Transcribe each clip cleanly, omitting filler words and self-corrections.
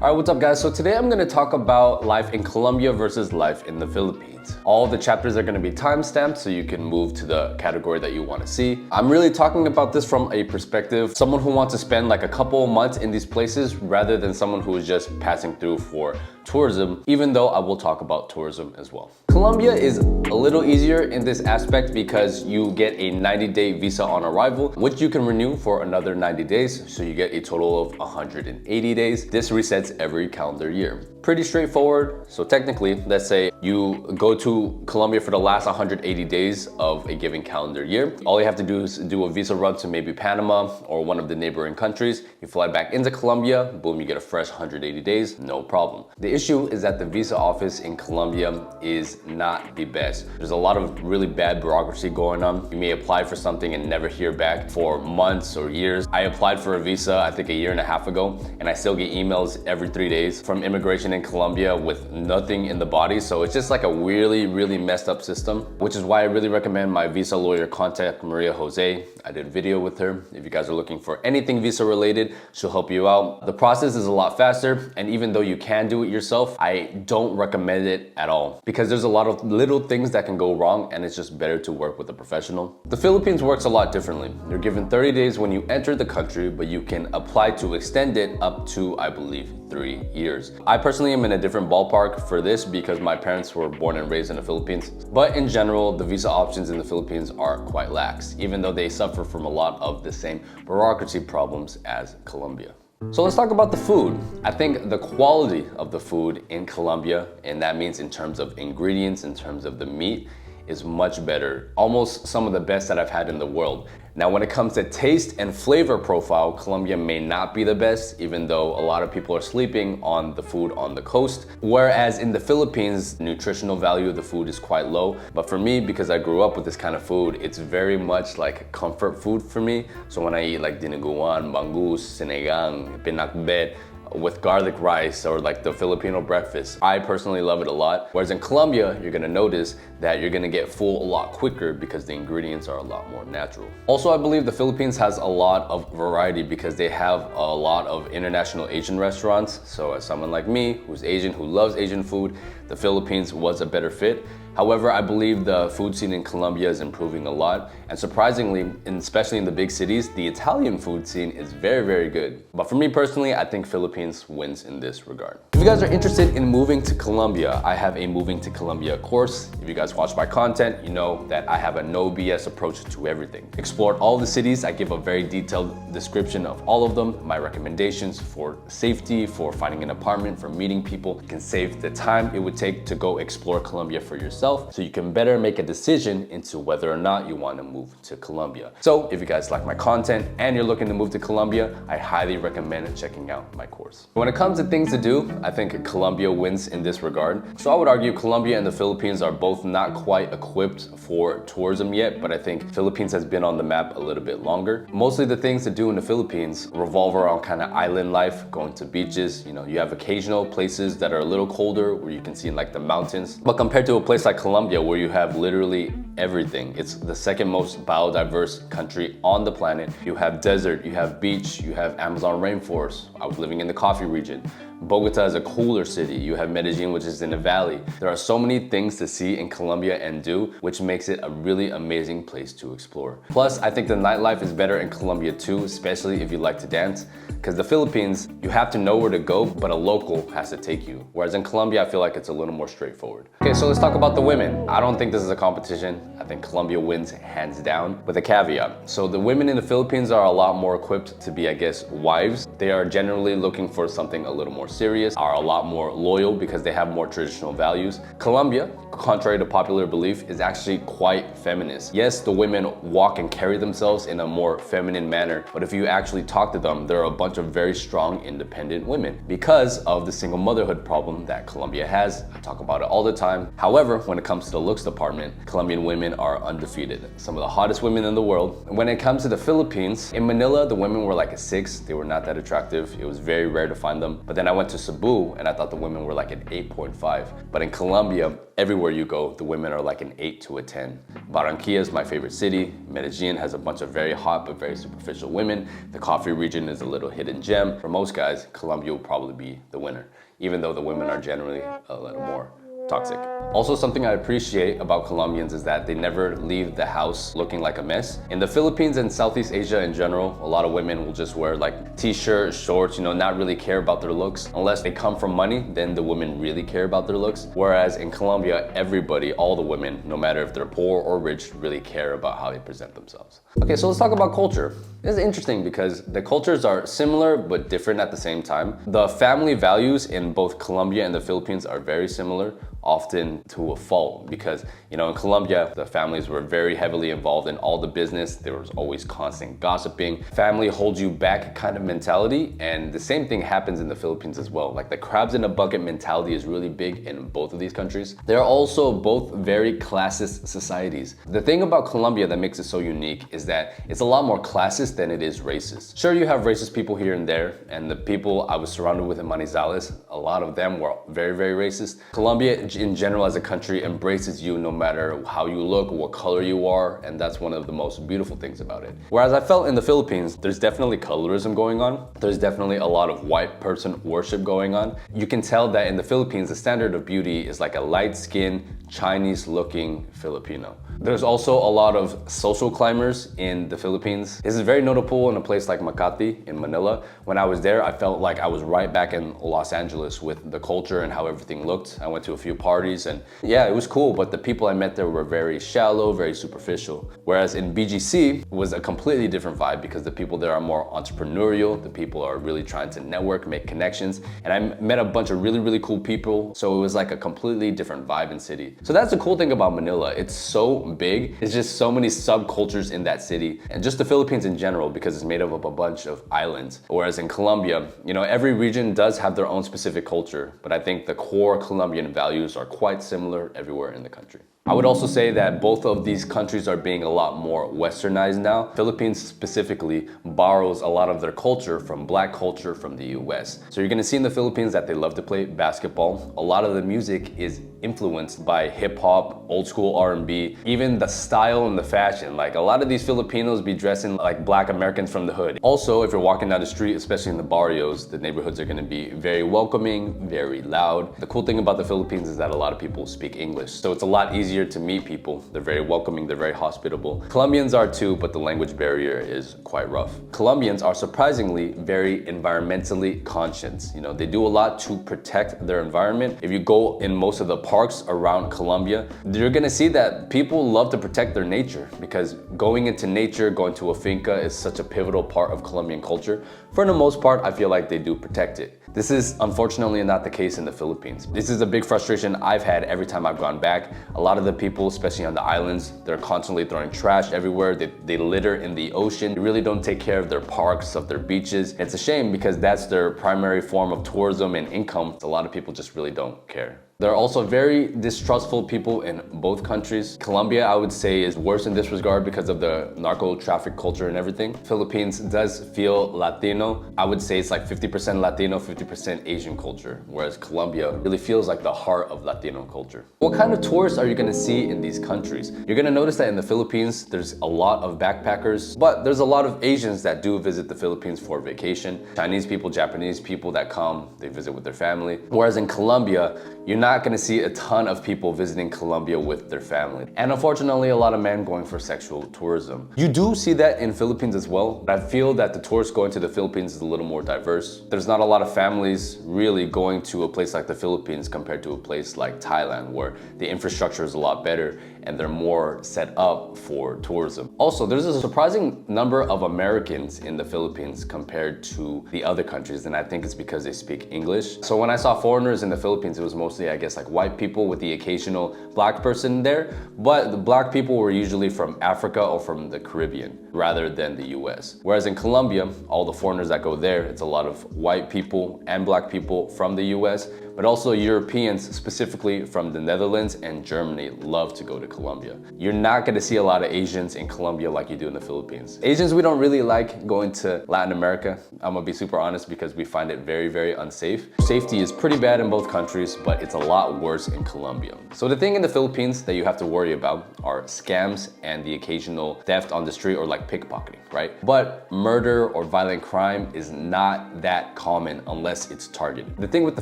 Alright, what's up guys? So today I'm going to talk about life in Colombia versus life in the Philippines. All the chapters are going to be timestamped so you can move to the category that you want to see. I'm really talking about this from a perspective, someone who wants to spend like a couple months in these places rather than someone who is just passing through for tourism, even though I will talk about tourism as well. Colombia is a little easier in this aspect because you get a 90-day visa on arrival, which you can renew for another 90 days. So you get a total of 180 days. This resets every calendar year. Pretty straightforward. So technically, let's say you go to Colombia for the last 180 days of a given calendar year. All you have to do is do a visa run to maybe Panama or one of the neighboring countries. You fly back into Colombia, boom, you get a fresh 180 days, no problem. The issue is that the visa office in Colombia is not the best. There's a lot of really bad bureaucracy going on. You may apply for something and never hear back for months or years. I applied for a visa, I think a year and a half ago, and I still get emails every 3 days from immigration in Colombia with nothing in the body. So it's just like a really messed up system, which is why I really recommend my visa lawyer contact Maria Jose. I did a video with her. If you guys are looking for anything visa related, she'll help you out. The process is a lot faster, and even though you can do it yourself, I don't recommend it at all because there's a lot of little things that can go wrong, and it's just better to work with a professional. The Philippines works a lot differently. You're given 30 days when you enter the country, but you can apply to extend it up to, I believe, 3 years. I personally am in a different ballpark for this because my parents were born and raised in the Philippines. But in general, the visa options in the Philippines are quite lax, even though they suffer from a lot of the same bureaucracy problems as Colombia. So let's talk about the food. I think the quality of the food in Colombia, and that means in terms of ingredients, in terms of the meat, is much better. Almost some of the best that I've had in the world. Now, when it comes to taste and flavor profile, Colombia may not be the best, even though a lot of people are sleeping on the food on the coast. Whereas in the Philippines, the nutritional value of the food is quite low. But for me, because I grew up with this kind of food, it's very much like comfort food for me. So when I eat like dinuguan, bangus, sinigang, pinakbet, with garlic rice or like the Filipino breakfast, I personally love it a lot. Whereas in Colombia, you're gonna notice that you're gonna get full a lot quicker because the ingredients are a lot more natural. Also, I believe the Philippines has a lot of variety because they have a lot of international Asian restaurants. So as someone like me, who's Asian, who loves Asian food, the Philippines was a better fit. However, I believe the food scene in Colombia is improving a lot. And surprisingly, especially in the big cities, the Italian food scene is very good. But for me personally, I think Philippines wins in this regard. If you guys are interested in moving to Colombia, I have a Moving to Colombia course. If you guys watch my content, you know that I have a no BS approach to everything. Explored all the cities. I give a very detailed description of all of them, my recommendations for safety, for finding an apartment, for meeting people. You can save the time it would take to go explore Colombia for yourself, so you can better make a decision into whether or not you want to move to Colombia. So if you guys like my content and you're looking to move to Colombia, I highly recommend checking out my course. When it comes to things to do, I think Colombia wins in this regard. So I would argue Colombia and the Philippines are both not quite equipped for tourism yet, but I think Philippines has been on the map a little bit longer. Mostly the things to do in the Philippines revolve around kind of island life, going to beaches. You know, you have occasional places that are a little colder where you can see like the mountains. But compared to a place like Colombia, where you have literally everything. It's the second most biodiverse country on the planet. You have desert, you have beach, you have Amazon rainforest. I was living in the coffee region. Bogota is a cooler city. You have Medellín, which is in the valley. There are so many things to see in Colombia and do, which makes it a really amazing place to explore. Plus, I think the nightlife is better in Colombia too, especially if you like to dance. Because the Philippines, you have to know where to go, but a local has to take you. Whereas in Colombia, I feel like it's a little more straightforward. Okay, so let's talk about the women. I don't think this is a competition. I think Colombia wins hands down, with a caveat. So the women in the Philippines are a lot more equipped to be, I guess, wives. They are generally looking for something a little more serious, are a lot more loyal because they have more traditional values. Colombia, contrary to popular belief, is actually quite feminist. Yes, the women walk and carry themselves in a more feminine manner, but if you actually talk to them, there are a bunch of very strong, independent women because of the single motherhood problem that Colombia has. I talk about it all the time. However, when it comes to the looks department, Colombian women are undefeated. Some of the hottest women in the world. When it comes to the Philippines, in Manila, the women were like a 6. They were not that attractive. It was very rare to find them. But then I went to Cebu and I thought the women were like an 8.5. But in Colombia, everyone everywhere you go, the women are like an 8 to a 10. Barranquilla is my favorite city. Medellín has a bunch of very hot but very superficial women. The coffee region is a little hidden gem. For most guys, Colombia will probably be the winner, even though the women are generally a little more toxic. Also, something I appreciate about Colombians is that they never leave the house looking like a mess. In the Philippines and Southeast Asia in general, a lot of women will just wear like t-shirts, shorts, not really care about their looks. Unless they come from money, then the women really care about their looks. Whereas in Colombia, everybody, all the women, no matter if they're poor or rich, really care about how they present themselves. Okay, so let's talk about culture. This is interesting because the cultures are similar but different at the same time. The family values in both Colombia and the Philippines are very similar, often to a fault, because in Colombia the families were very heavily involved in all the business. There was always constant gossiping, family holds you back kind of mentality, and the same thing happens in the Philippines as well. Like the crabs in a bucket mentality is really big in both of these countries. They're also both very classist societies. The thing about Colombia that makes it so unique is that it's a lot more classist than it is racist. Sure, you have racist people here and there, and the people I was surrounded with in Manizales, a lot of them were very, very racist. Colombia in general as a country embraces you no matter how you look, what color you are, and that's one of the most beautiful things about it. Whereas I felt in the Philippines, there's definitely colorism going on. There's definitely a lot of white person worship going on. You can tell that in the Philippines, the standard of beauty is like a light-skinned, Chinese-looking Filipino. There's also a lot of social climbers in the Philippines. This is very notable in a place like Makati in Manila. When I was there, I felt like I was right back in Los Angeles with the culture and how everything looked. I went to a few parties and yeah, it was cool, but the people I met there were very shallow, very superficial. Whereas in BGC was a completely different vibe because the people there are more entrepreneurial. The people are really trying to network, make connections. And I met a bunch of really, really cool people. So it was like a completely different vibe and city. So that's the cool thing about Manila. It's so big. It's just so many subcultures in that city, and just the Philippines in general because it's made up of a bunch of islands. Whereas in Colombia, every region does have their own specific culture, but I think the core Colombian values are quite similar everywhere in the country. I would also say that both of these countries are being a lot more westernized now. Philippines specifically borrows a lot of their culture from black culture from the US. So you're gonna see in the Philippines that they love to play basketball. A lot of the music is influenced by hip hop, old school R&B, even the style and the fashion. Like a lot of these Filipinos be dressing like black Americans from the hood. Also, if you're walking down the street, especially in the barrios, the neighborhoods are gonna be very welcoming, very loud. The cool thing about the Philippines is that a lot of people speak English. So it's a lot easier to meet people. They're very welcoming, they're very hospitable. Colombians are too, but the language barrier is quite rough. Colombians are surprisingly very environmentally conscious. They do a lot to protect their environment. If you go in most of the parks around Colombia, you're gonna see that people love to protect their nature because going into nature, going to a finca is such a pivotal part of Colombian culture. For the most part, I feel like they do protect it. This is unfortunately not the case in the Philippines. This is a big frustration I've had every time I've gone back. A lot of the people, especially on the islands, they're constantly throwing trash everywhere. They litter in the ocean. They really don't take care of their parks, of their beaches. It's a shame because that's their primary form of tourism and income. A lot of people just really don't care. There are also very distrustful people in both countries. Colombia, I would say, is worse in this regard because of the narco traffic culture and everything. Philippines does feel Latino. I would say it's like 50% Latino, 50% Asian culture, whereas Colombia really feels like the heart of Latino culture. What kind of tourists are you gonna see in these countries? You're gonna notice that in the Philippines, there's a lot of backpackers, but there's a lot of Asians that do visit the Philippines for vacation. Chinese people, Japanese people that come, they visit with their family. Whereas in Colombia, you're not gonna see a ton of people visiting Colombia with their family. And unfortunately, a lot of men going for sexual tourism. You do see that in Philippines as well, but I feel that the tourists going to the Philippines is a little more diverse. There's not a lot of families really going to a place like the Philippines compared to a place like Thailand, where the infrastructure is a lot better and they're more set up for tourism. Also, there's a surprising number of Americans in the Philippines compared to the other countries, and I think it's because they speak English. So when I saw foreigners in the Philippines, it was mostly, I guess, like white people with the occasional black person there, but the black people were usually from Africa or from the Caribbean rather than the US. Whereas in Colombia, all the foreigners that go there, it's a lot of white people and black people from the US, but but also Europeans, specifically from the Netherlands and Germany, love to go to Colombia. You're not gonna see a lot of Asians in Colombia like you do in the Philippines. Asians, we don't really like going to Latin America. I'm gonna be super honest because we find it very, very unsafe. Safety is pretty bad in both countries, but it's a lot worse in Colombia. So the thing in the Philippines that you have to worry about are scams and the occasional theft on the street or like pickpocketing, right? But murder or violent crime is not that common unless it's targeted. The thing with the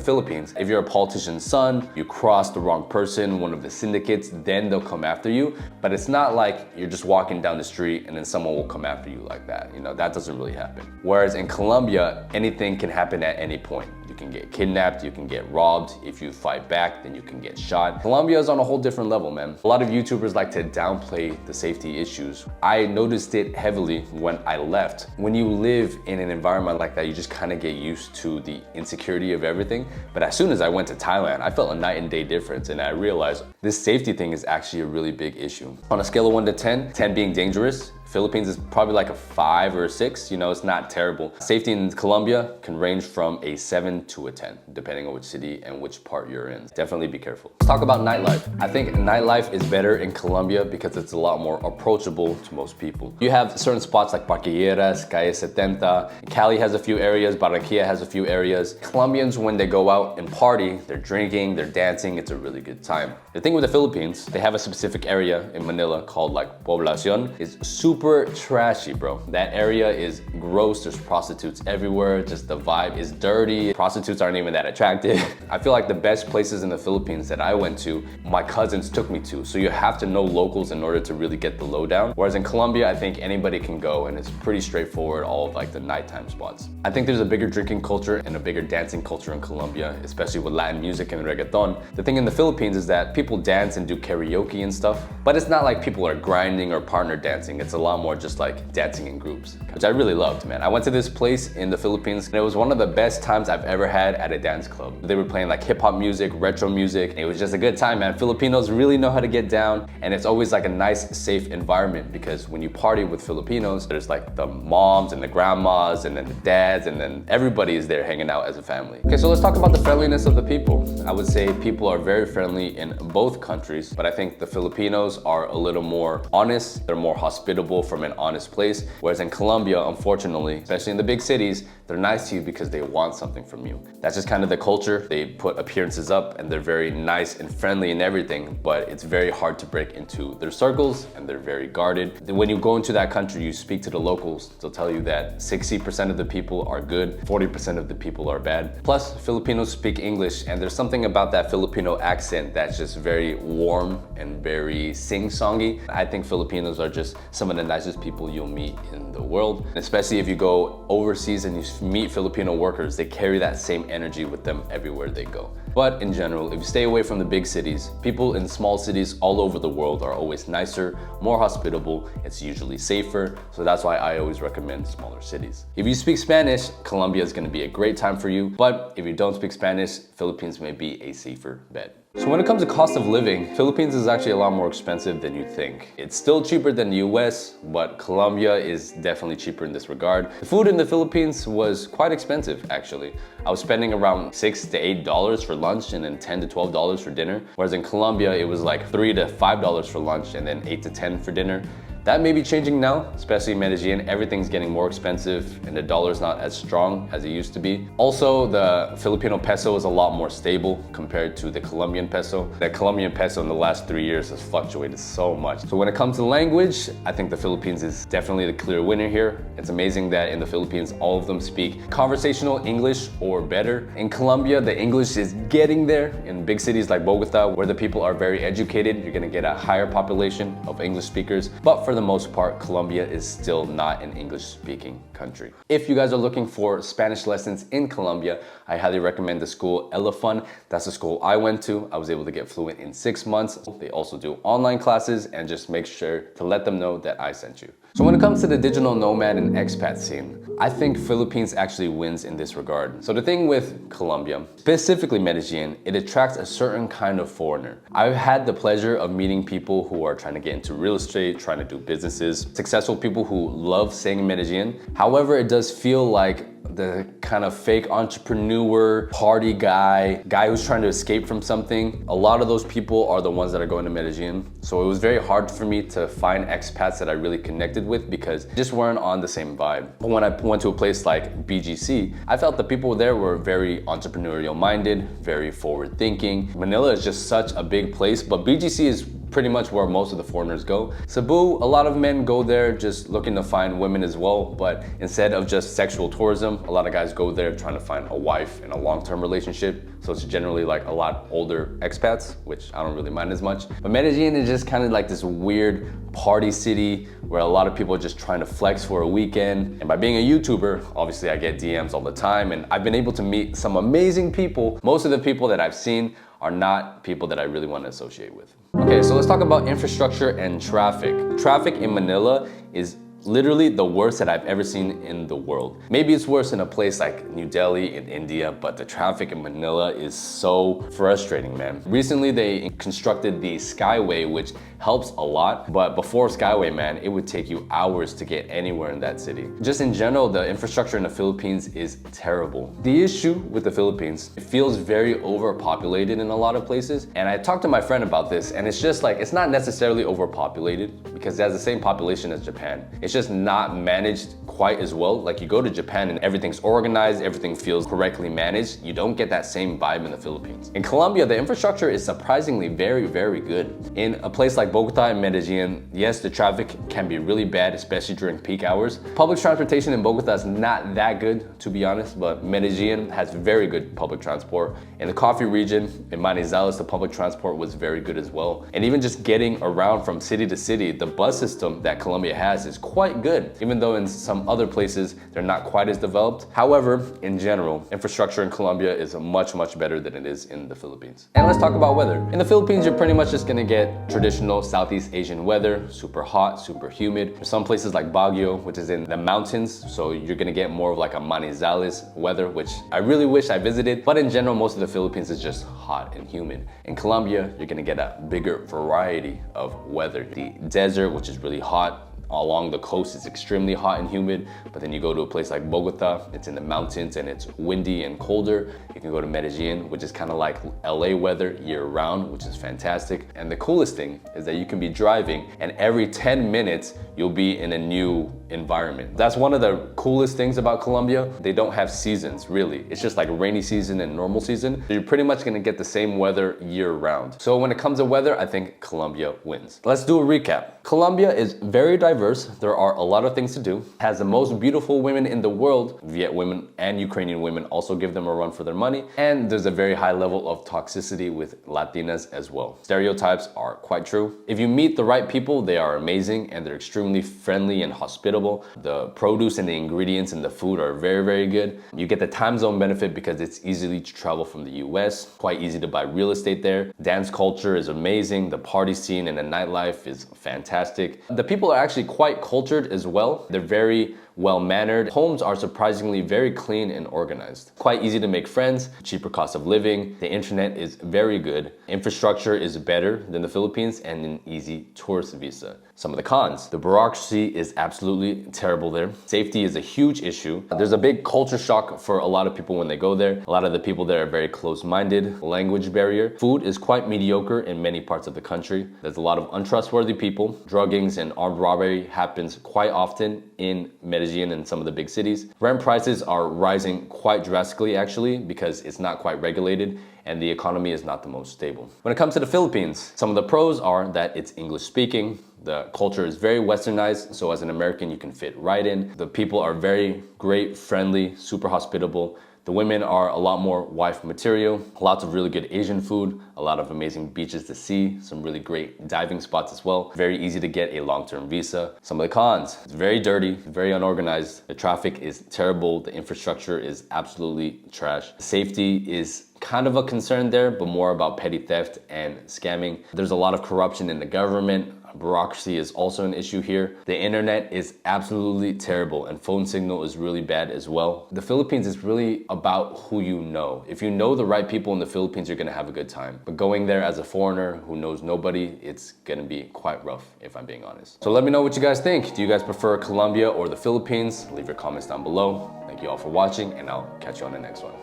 Philippines, if you're a politician's son, you cross the wrong person, one of the syndicates, then they'll come after you. But it's not like you're just walking down the street and then someone will come after you like that. You know, that doesn't really happen. Whereas in Colombia, anything can happen at any point. You can get kidnapped, you can get robbed. If you fight back, then you can get shot. Colombia is on a whole different level, man. A lot of YouTubers like to downplay the safety issues. I noticed it heavily when I left. When you live in an environment like that, you just kind of get used to the insecurity of everything. But as soon as I went to Thailand, I felt a night and day difference, and I realized this safety thing is actually a really big issue. On a scale of 1 to 10, 10 being dangerous, Philippines is probably like a 5 or a 6, you know, it's not terrible. Safety in Colombia can range from a 7 to a 10, depending on which city and which part you're in. Definitely be careful. Let's talk about nightlife. I think nightlife is better in Colombia because it's a lot more approachable to most people. You have certain spots like Parquilleras, Calle 70, Cali has a few areas, Barranquilla has a few areas. Colombians, when they go out and party, they're drinking, they're dancing, it's a really good time. The thing with the Philippines, they have a specific area in Manila called like Poblacion. It's super trashy, bro. That area is gross. There's prostitutes everywhere. Just the vibe is dirty. Prostitutes aren't even that attractive. I feel like the best places in the Philippines that I went to, my cousins took me to. So you have to know locals in order to really get the lowdown. Whereas in Colombia, I think anybody can go and it's pretty straightforward, all of like the nighttime spots. I think there's a bigger drinking culture and a bigger dancing culture in Colombia, especially with Latin music and reggaeton. The thing in the Philippines is that people dance and do karaoke and stuff, but it's not like people are grinding or partner dancing. It's a lot more just like dancing in groups, which I really loved, man. I went to this place in the Philippines and it was one of the best times I've ever had at a dance club. They were playing like hip hop music, retro music. It was just a good time, man. Filipinos really know how to get down, and it's always like a nice, safe environment because when you party with Filipinos, there's like the moms and the grandmas and then the dads, and then everybody is there hanging out as a family. Okay, so let's talk about the friendliness of the people. I would say people are very friendly in both countries, but I think the Filipinos are a little more honest. They're more hospitable from an honest place. Whereas in Colombia, unfortunately, especially in the big cities, they're nice to you because they want something from you. That's just kind of the culture. They put appearances up and they're very nice and friendly and everything, but it's very hard to break into their circles and they're very guarded. When you go into that country, you speak to the locals, they'll tell you that 60% of the people are good, 40% of the people are bad. Plus, Filipinos speak English, and there's something about that Filipino accent that's just very warm and very sing-songy. I think Filipinos are just some of the nicest people you'll meet in the world. Especially if you go overseas and you meet Filipino workers, they carry that same energy with them everywhere they go. But in general, if you stay away from the big cities, people in small cities all over the world are always nicer, more hospitable, it's usually safer, so that's why I always recommend smaller cities. If you speak Spanish, Colombia is going to be a great time for you, but if you don't speak Spanish, Philippines may be a safer bet. So when it comes to cost of living, Philippines is actually a lot more expensive than you think. It's still cheaper than the US, but Colombia is definitely cheaper in this regard. The food in the Philippines was quite expensive, actually. I was spending around $6 to $8 for lunch and then $10 to $12 for dinner. Whereas in Colombia, it was like $3 to $5 for lunch and then $8 to $10 for dinner. That may be changing now, especially in Medellín. Everything's getting more expensive and the dollar's not as strong as it used to be. Also, the Filipino peso is a lot more stable compared to the Colombian peso. The Colombian peso in the last 3 years has fluctuated so much. So when it comes to language, I think the Philippines is definitely the clear winner here. It's amazing that in the Philippines, all of them speak conversational English or better. In Colombia, the English is getting there. In big cities like Bogota, where the people are very educated, you're gonna get a higher population of English speakers. But for the most part, Colombia is still not an English-speaking country. If you guys are looking for Spanish lessons in Colombia, I highly recommend the school Elefun. That's the school I went to. I was able to get fluent in 6 months. They also do online classes, and just make sure to let them know that I sent you. So when it comes to the digital nomad and expat scene, I think Philippines actually wins in this regard. So the thing with Colombia, specifically Medellín, it attracts a certain kind of foreigner. I've had the pleasure of meeting people who are trying to get into real estate, trying to do businesses, successful people who love staying in Medellin. However, it does feel like the kind of fake entrepreneur, party guy who's trying to escape from something. A lot of those people are the ones that are going to Medellin. So it was very hard for me to find expats that I really connected with because they just weren't on the same vibe. But when I went to a place like BGC, I felt the people there were very entrepreneurial minded, very forward thinking. Manila is just such a big place, but BGC is pretty much where most of the foreigners go. Cebu, a lot of men go there just looking to find women as well, but instead of just sexual tourism, a lot of guys go there trying to find a wife in a long-term relationship. So it's generally like a lot older expats, which I don't really mind as much. But Medellin is just kind of like this weird party city where a lot of people are just trying to flex for a weekend. And by being a YouTuber, obviously I get DMs all the time, and I've been able to meet some amazing people. Most of the people that I've seen are not people that I really want to associate with. Okay, so let's talk about infrastructure and traffic. Traffic in Manila is literally the worst that I've ever seen in the world. Maybe it's worse in a place like New Delhi in India, but the traffic in Manila is so frustrating, man. Recently, they constructed the Skyway, which helps a lot, but before Skyway, man, it would take you hours to get anywhere in that city. Just in general, the infrastructure in the Philippines is terrible. The issue with the Philippines, it feels very overpopulated in a lot of places, and I talked to my friend about this, and it's just like, it's not necessarily overpopulated because it has the same population as Japan. It's just not managed quite as well. Like you go to Japan and everything's organized, everything feels correctly managed. You don't get that same vibe in the Philippines. In Colombia, the infrastructure is surprisingly very, very good. In a place like Bogota and Medellin, yes, the traffic can be really bad, especially during peak hours. Public transportation in Bogota is not that good, to be honest, but Medellin has very good public transport. In the coffee region, in Manizales, the public transport was very good as well. And even just getting around from city to city, the bus system that Colombia has is quite good, even though in some other places, they're not quite as developed. However, in general, infrastructure in Colombia is much, much better than it is in the Philippines. And let's talk about weather. In the Philippines, you're pretty much just gonna get traditional Southeast Asian weather, super hot, super humid. Some places like Baguio, which is in the mountains, so you're gonna get more of like a Manizales weather, which I really wish I visited. But in general, most of the Philippines is just hot and humid. In Colombia, you're gonna get a bigger variety of weather. The desert, which is really hot, along the coast it's extremely hot and humid, but then you go to a place like Bogota, it's in the mountains and it's windy and colder. You can go to Medellin, which is kind of like LA weather year round, which is fantastic. And the coolest thing is that you can be driving and every 10 minutes you'll be in a new environment. That's one of the coolest things about Colombia. They don't have seasons, really. It's just like rainy season and normal season. So you're pretty much gonna get the same weather year round. So when it comes to weather, I think Colombia wins. Let's do a recap. Colombia is very diverse. There are a lot of things to do. It has the most beautiful women in the world. Viet women and Ukrainian women also give them a run for their money. And there's a very high level of toxicity with Latinas as well. Stereotypes are quite true. If you meet the right people, they are amazing and they're extremely friendly and hospitable. The produce and the ingredients in the food are very, very good. You get the time zone benefit because it's easily to travel from the US. Quite easy to buy real estate there. Dance culture is amazing. The party scene and the nightlife is fantastic. The people are actually quite cultured as well. They're very well-mannered. Homes are surprisingly very clean and organized. Quite easy to make friends, cheaper cost of living. The internet is very good. Infrastructure is better than the Philippines and an easy tourist visa. Some of the cons. The bureaucracy is absolutely terrible there. Safety is a huge issue. There's a big culture shock for a lot of people when they go there. A lot of the people there are very close-minded. Language barrier. Food is quite mediocre in many parts of the country. There's a lot of untrustworthy people. Druggings and armed robbery happens quite often in Medellin and some of the big cities. Rent prices are rising quite drastically actually because it's not quite regulated and the economy is not the most stable. When it comes to the Philippines, some of the pros are that it's English speaking. The culture is very westernized, so as an American you can fit right in. The people are very great, friendly, super hospitable. The women are a lot more wife material, lots of really good Asian food, a lot of amazing beaches to see, some really great diving spots as well. Very easy to get a long-term visa. Some of the cons, it's very dirty, very unorganized. The traffic is terrible. The infrastructure is absolutely trash. Safety is kind of a concern there, but more about petty theft and scamming. There's a lot of corruption in the government. Bureaucracy is also an issue here. The internet is absolutely terrible and phone signal is really bad as well. The Philippines is really about who you know. If you know the right people in the Philippines, you're gonna have a good time. But going there as a foreigner who knows nobody, it's gonna be quite rough, if I'm being honest. So let me know what you guys think. Do you guys prefer Colombia or the Philippines? Leave your comments down below. Thank you all for watching, and I'll catch you on the next one.